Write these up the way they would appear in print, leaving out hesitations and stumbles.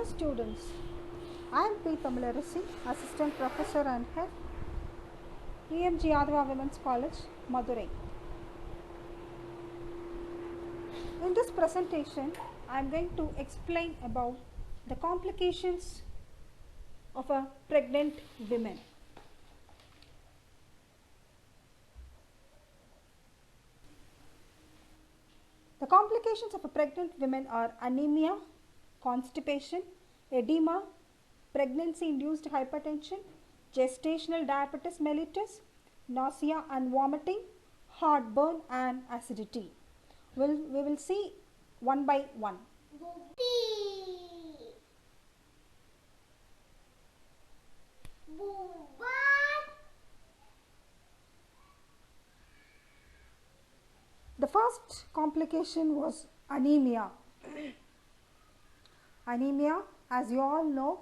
Dear students, I am P. Tamilarasi, Assistant Professor and Head, EMG Yadava Women's College, Madurai. In this presentation, I am going to explain about the complications of a pregnant woman. The complications of a pregnant woman are anemia, constipation, edema, pregnancy-induced hypertension, gestational diabetes mellitus, nausea and vomiting, heartburn and acidity. We will see one by one. The first complication was anemia. Anemia, as you all know,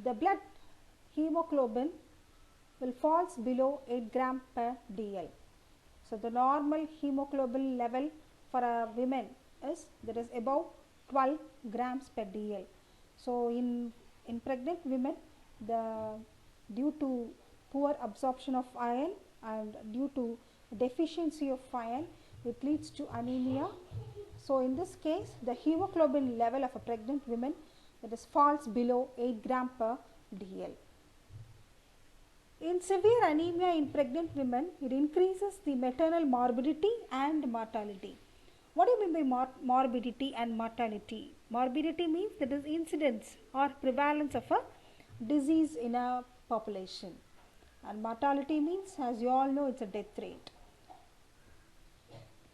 the blood hemoglobin will falls below 8 gram per dl. So the normal hemoglobin level for a woman is above 12 grams per dl. So in pregnant women, due to poor absorption of iron and due to deficiency of iron, it leads to anemia. So in this case, the hemoglobin level of a pregnant woman falls below 8 gram per dl. In severe anemia in pregnant women, it increases the maternal morbidity and mortality. What do you mean by morbidity and mortality? Morbidity means that is incidence or prevalence of a disease in a population, and mortality means, as you all know, it's a death rate.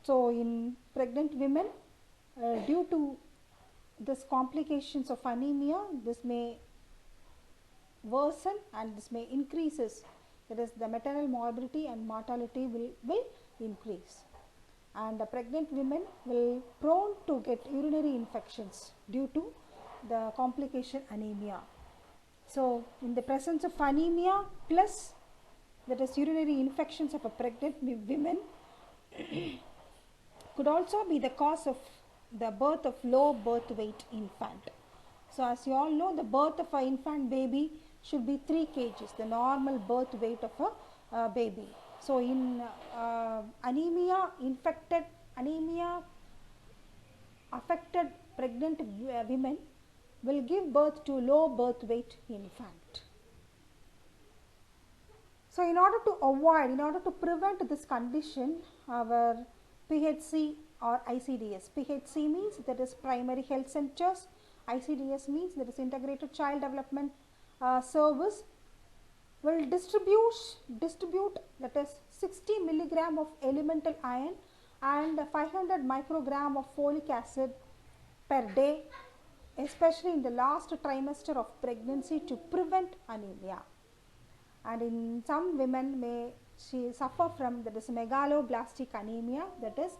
So in pregnant women, due to this complications of anemia, this may worsen and this may increases, that is the maternal morbidity and mortality will increase, and the pregnant women will prone to get urinary infections due to the complication anemia. So in the presence of anemia plus that is urinary infections of a pregnant women could also be the cause of the birth of low birth weight infant. So as you all know, the birth of an infant baby should be 3 kgs, the normal birth weight of a baby. So in anemia affected pregnant women will give birth to low birth weight infant. So in order to prevent this condition, our PHC or ICDS, PHC means that is primary health centers, ICDS means that is integrated child development service, will distribute that is 60 milligram of elemental iron and 500 microgram of folic acid per day, especially in the last trimester of pregnancy, to prevent anemia. And in some women may suffer from that is megaloblastic anemia, that is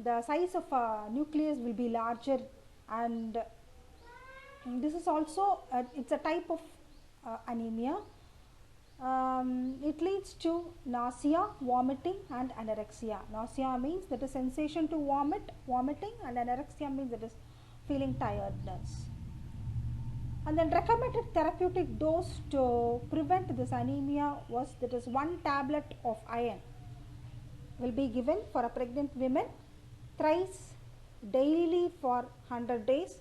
the size of a nucleus will be larger, and this is also it's a type of anemia. It leads to nausea, vomiting and anorexia. Nausea means that is sensation to vomiting, and anorexia means that is feeling tiredness. And then recommended therapeutic dose to prevent this anemia was that is 1 tablet of iron will be given for a pregnant woman thrice daily for 100 days.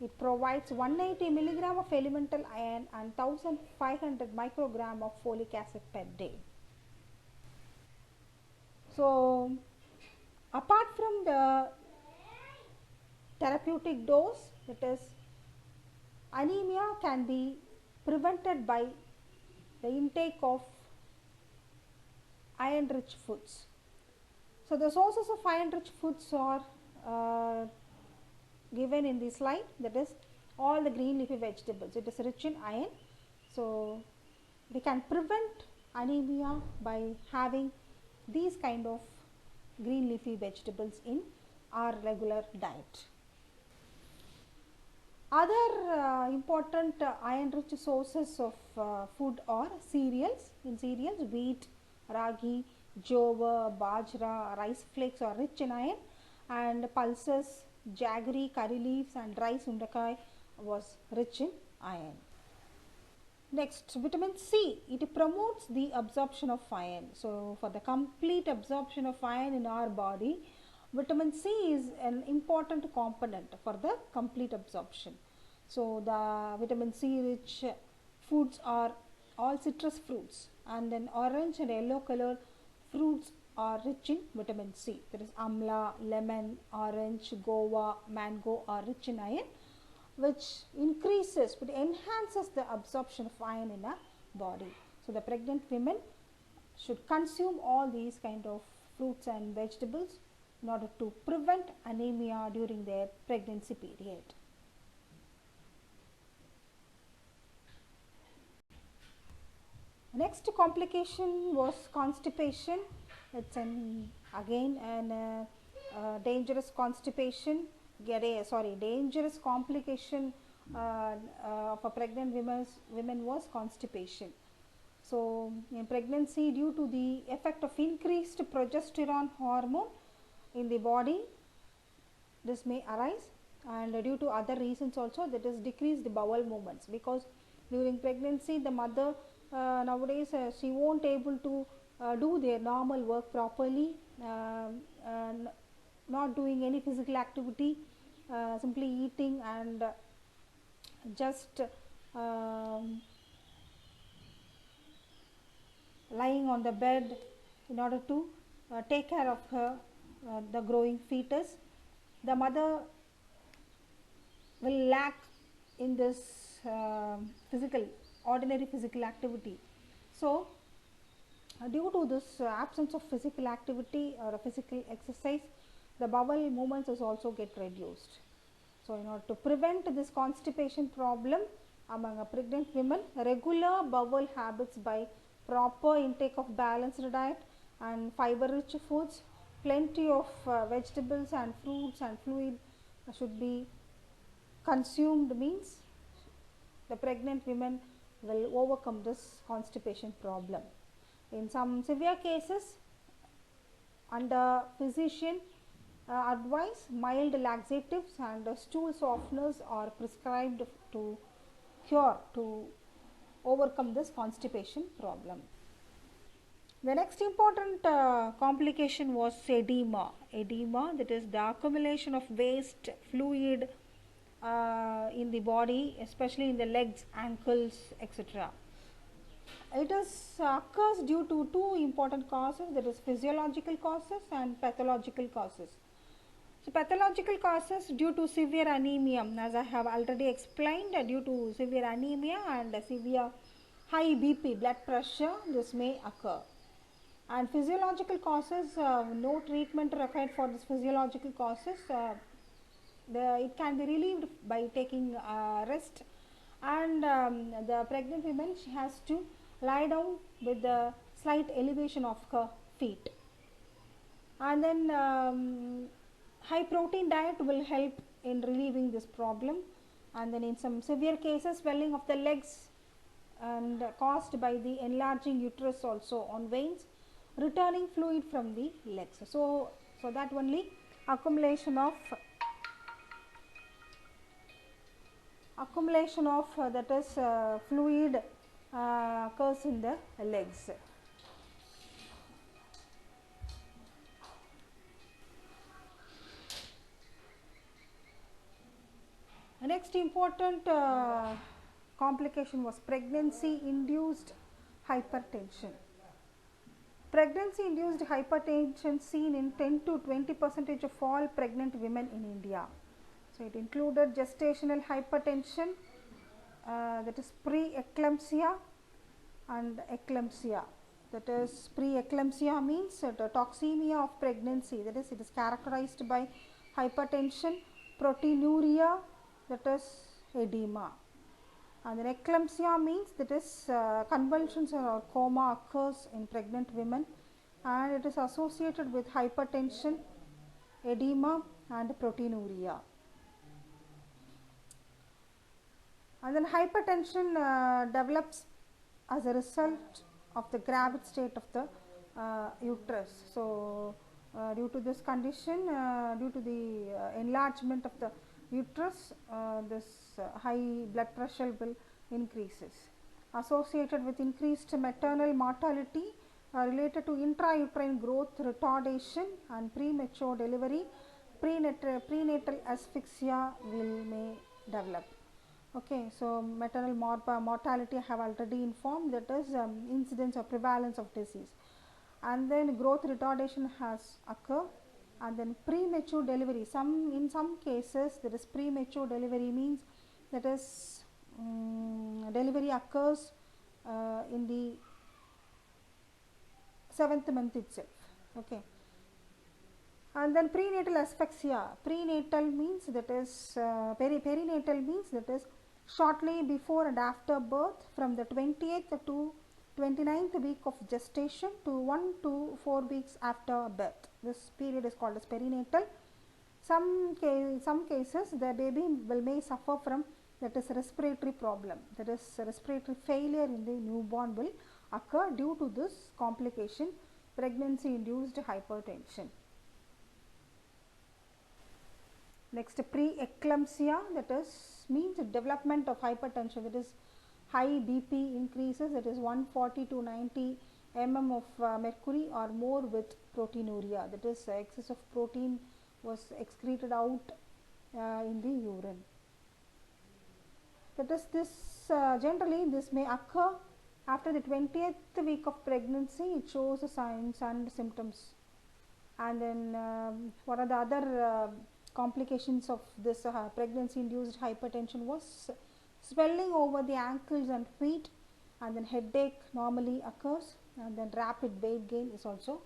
It provides 180 milligram of elemental iron and 1500 microgram of folic acid per day. So apart from the therapeutic dose, that is anemia can be prevented by the intake of iron rich foods. So the sources of iron rich foods are given in this slide, that is all the green leafy vegetables. It is rich in iron. So we can prevent anemia by having these kind of green leafy vegetables in our regular diet. Other important iron rich sources of food are cereals. In cereals, wheat, ragi, jowar, bajra, rice flakes are rich in iron, and pulses, jaggery, curry leaves and dry sundakai was rich in iron. Next, vitamin C, it promotes the absorption of iron. So, for the complete absorption of iron in our body, vitamin C is an important component for the complete absorption. So, the vitamin C rich foods are all citrus fruits, and then orange and yellow colored fruits are rich in vitamin C. There is amla, lemon, orange, guava, mango are rich in iron, which increases, but enhances the absorption of iron in a body. So, the pregnant women should consume all these kind of fruits and vegetables in order to prevent anemia during their pregnancy period. Next complication was constipation. It's again an dangerous constipation. Dangerous complication of a pregnant women was constipation. So, in pregnancy, due to the effect of increased progesterone hormone in the body, this may arise, and due to other reasons also, that is decreased bowel movements, because during pregnancy the mother nowadays she won't able to do their normal work properly, not doing any physical activity, simply eating and just lying on the bed in order to take care of her the growing fetus. The mother will lack in this ordinary physical activity. So, due to this absence of physical activity or a physical exercise, the bowel movements is also get reduced. So, in order to prevent this constipation problem among a pregnant women, regular bowel habits by proper intake of balanced diet and fiber rich foods, plenty of vegetables and fruits and fluid should be consumed, means the pregnant women will overcome this constipation problem. In some severe cases, under physician advice, mild laxatives and stool softeners are prescribed to overcome this constipation problem. The next important complication was edema. Edema, that is the accumulation of waste fluid in the body, especially in the legs, ankles, etc. It occurs due to two important causes, that is physiological causes and pathological causes. So, pathological causes due to severe anemia, as I have already explained, due to severe anemia and severe high BP, blood pressure, this may occur. And physiological causes, no treatment required for this physiological causes. It can be relieved by taking rest, and the pregnant woman, she has to lie down with the slight elevation of her feet, and then high protein diet will help in relieving this problem. And then in some severe cases, swelling of the legs and caused by the enlarging uterus also on veins, returning fluid from the legs. So that only accumulation of that is fluid occurs in the legs. The next important complication was pregnancy induced hypertension. Pregnancy induced hypertension seen in 10 to 20% of all pregnant women in India. So, it included gestational hypertension, that is pre-eclampsia and eclampsia. That is, pre-eclampsia means the toxemia of pregnancy, that is, it is characterized by hypertension, proteinuria, that is edema. And then eclampsia means that is convulsions or coma occurs in pregnant women, and it is associated with hypertension, edema and proteinuria. And then hypertension develops as a result of the gravid state of the uterus. So, Due to this condition, due to the enlargement of the uterus, this high blood pressure will increases. Associated with increased maternal mortality related to intrauterine growth retardation and premature delivery, prenatal asphyxia will may develop. Okay, so maternal mortality I have already informed, that is incidence or prevalence of disease, and then growth retardation has occurred, and then premature delivery. In some cases there is premature delivery, means that is delivery occurs in the 7th month itself. Okay, and then prenatal asphyxia. Prenatal means that is perinatal means that is shortly before and after birth, from the 20th to 29th week of gestation to 1 to 4 weeks after birth. This period is called as perinatal. Some cases the baby may suffer from, that is respiratory problem, that is respiratory failure in the newborn will occur due to this complication, pregnancy induced hypertension. Next, preeclampsia, that is means development of hypertension, that is high BP increases, that is 140 to 90 mm of mercury or more with proteinuria, that is excess of protein was excreted out in the urine. That is this generally this may occur after the 20th week of pregnancy. It shows the signs and symptoms. And then what are the other complications of this pregnancy induced hypertension was swelling over the ankles and feet, and then headache normally occurs, and then rapid weight gain is also